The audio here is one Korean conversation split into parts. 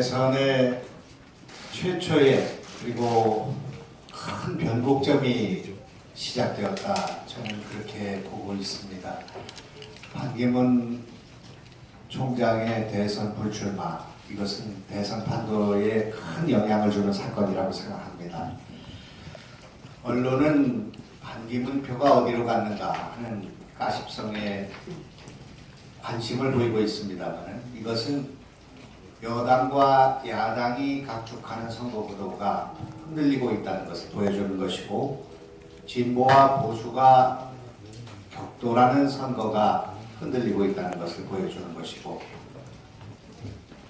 대선의 최초의 그리고 큰 변곡점이 시작되었다. 저는 그렇게 보고 있습니다. 반기문 총장의 대선 불출마, 이것은 대선 판도에 큰 영향을 주는 사건이라고 생각합니다. 언론은 반기문 표가 어디로 갔는가 하는 가십성에 관심을 보이고 있습니다만, 이것은 여당과 야당이 각축하는 선거 구도가 흔들리고 있다는 것을 보여주는 것이고, 진보와 보수가 격돌하는 선거가 흔들리고 있다는 것을 보여주는 것이고,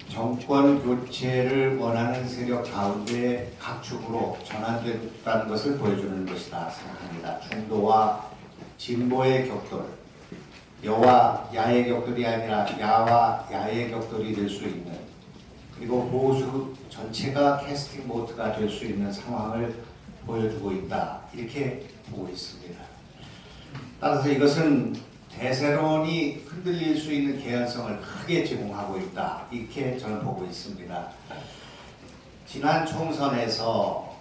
정권 교체를 원하는 세력 가운데 각축으로 전환됐다는 것을 보여주는 것이다 생각합니다. 중도와 진보의 격돌, 여와 야의 격돌이 아니라 야와 야의 격돌이 될 수 있는, 그리고 보수 전체가 캐스팅 보트가 될 수 있는 상황을 보여주고 있다, 이렇게 보고 있습니다. 따라서 이것은 대세론이 흔들릴 수 있는 개연성을 크게 제공하고 있다, 이렇게 저는 보고 있습니다. 지난 총선에서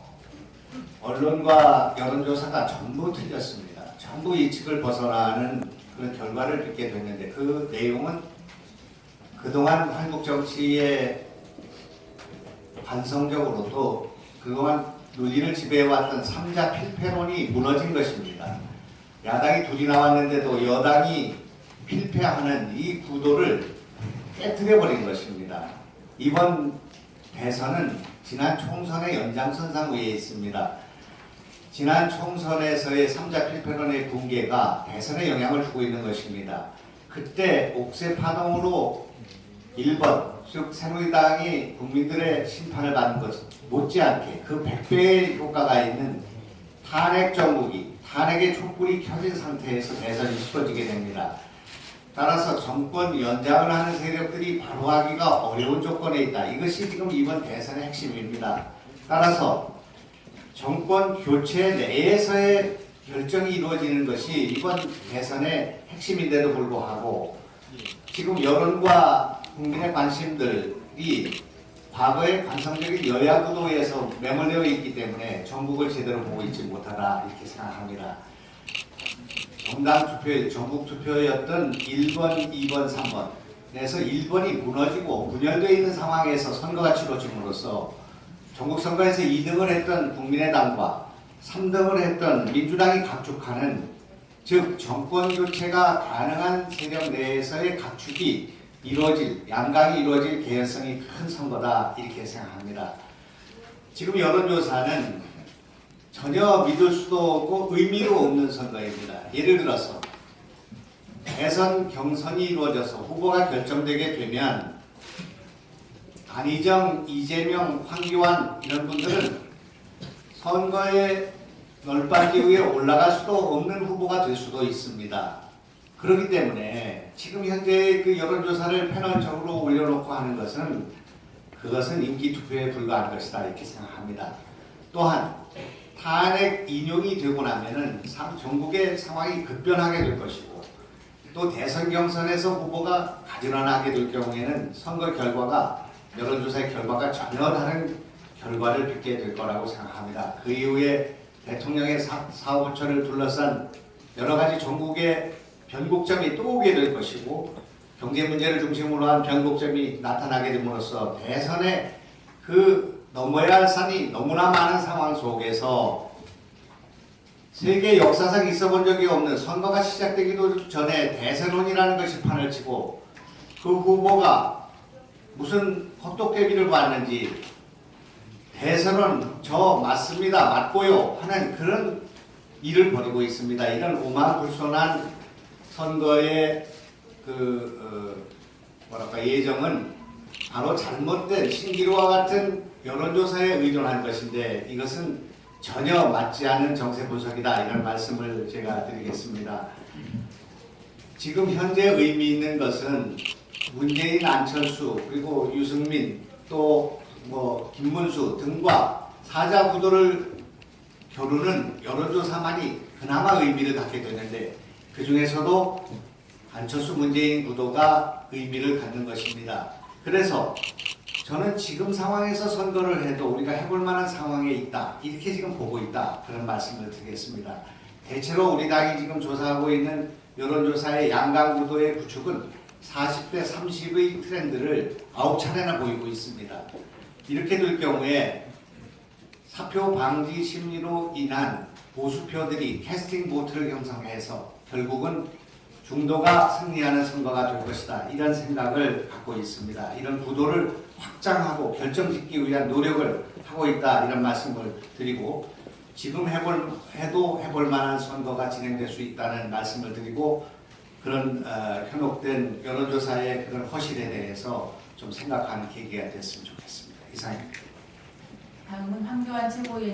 언론과 여론조사가 전부 틀렸습니다. 전부 예측을 벗어나는 그런 결과를 빚게 됐는데, 그 내용은 그동안 한국 정치의 반성적으로도 그동안 논리를 지배해왔던 3자 필패론이 무너진 것입니다. 야당이 둘이 나왔는데도 여당이 필패하는 이 구도를 깨뜨려버린 것입니다. 이번 대선은 지난 총선의 연장선상 위에 있습니다. 지난 총선에서의 3자 필패론의 붕괴가 대선에 영향을 주고 있는 것입니다. 그때 옥새 파동으로 1번, 즉 새누리당이 국민들의 심판을 받은 것 못지않게 그 100배의 효과가 있는 탄핵 정국이, 탄핵의 촛불이 켜진 상태에서 대선이 치러지게 됩니다. 따라서 정권 연장을 하는 세력들이 바로 하기가 어려운 조건에 있다. 이것이 지금 이번 대선의 핵심입니다. 따라서 정권 교체 내에서의 결정이 이루어지는 것이 이번 대선의 핵심인데도 불구하고, 지금 여론과 국민의 관심들이 과거의 관성적인 여야 구도에서 매몰되어 있기 때문에 전국을 제대로 보고 있지 못하다, 이렇게 생각합니다. 정당 투표, 전국 투표였던 1번, 2번, 3번에서 1번이 무너지고 분열되어 있는 상황에서 선거가 치러짐으로써 전국 선거에서 2등을 했던 국민의당과 3등을 했던 민주당이 각축하는, 즉 정권 교체가 가능한 세력 내에서의 각축이 이루어질, 양강이 이루어질 개연성이 큰 선거다, 이렇게 생각합니다. 지금 여론조사는 전혀 믿을 수도 없고 의미도 없는 선거입니다. 예를 들어서 대선 경선이 이루어져서 후보가 결정되게 되면 안희정, 이재명, 황교안 이런 분들은 선거의 널빤지 위에 올라갈 수도 없는 후보가 될 수도 있습니다. 그렇기 때문에 지금 현재 그 여론조사를 패널적으로 올려놓고 하는 것은, 그것은 인기투표에 불과한 것이다, 이렇게 생각합니다. 또한 탄핵 인용이 되고 나면은 전국의 상황이 급변하게 될 것이고, 또 대선 경선에서 후보가 가지런하게 될 경우에는 선거 결과가, 여론조사의 결과가 전혀 다른 결과를 빚게 될 거라고 생각합니다. 그 이후에 대통령의 사후보처를 둘러싼 여러 가지 전국의 변곡점이 또 오게 될 것이고, 경제 문제를 중심으로 한 변곡점이 나타나게 됨으로써 대선에 그 넘어야 할 산이 너무나 많은 상황 속에서 세계 역사상 있어본 적이 없는, 선거가 시작되기도 전에 대선론이라는 것이 판을 치고, 그 후보가 무슨 헛똑대비를 받는지, 대선은 저 맞습니다, 맞고요 하는 그런 일을 벌이고 있습니다. 이런 오만불손한 선거의 예정은 바로 잘못된 신기루와 같은 여론조사에 의존한 것인데, 이것은 전혀 맞지 않는 정세 분석이다, 이런 말씀을 제가 드리겠습니다. 지금 현재 의미 있는 것은 문재인, 안철수, 그리고 유승민, 또 김문수 등과 사자 구도를 겨루는 여론조사만이 그나마 의미를 갖게 되는데, 그 중에서도 안철수 문재인 구도가 의미를 갖는 것입니다. 그래서 저는 지금 상황에서 선거를 해도 우리가 해볼 만한 상황에 있다. 이렇게 지금 보고 있다. 그런 말씀을 드리겠습니다. 대체로 우리 당이 지금 조사하고 있는 여론조사의 양강구도의 구축은 40대 30의 트렌드를 9차례나 보이고 있습니다. 이렇게 될 경우에 사표 방지 심리로 인한 보수표들이 캐스팅 보트를 형성해서 결국은 중도가 승리하는 선거가 될 것이다. 이런 생각을 갖고 있습니다. 이런 구도를 확장하고 결정짓기 위한 노력을 하고 있다. 이런 말씀을 드리고 지금 해볼 만한 선거가 진행될 수 있다는 말씀을 드리고 그런 현혹된 여론조사의 그런 허실에 대해서 좀 생각하는 계기가 됐으면 좋겠습니다. 이상입니다. 다음은 황교안 최고위원.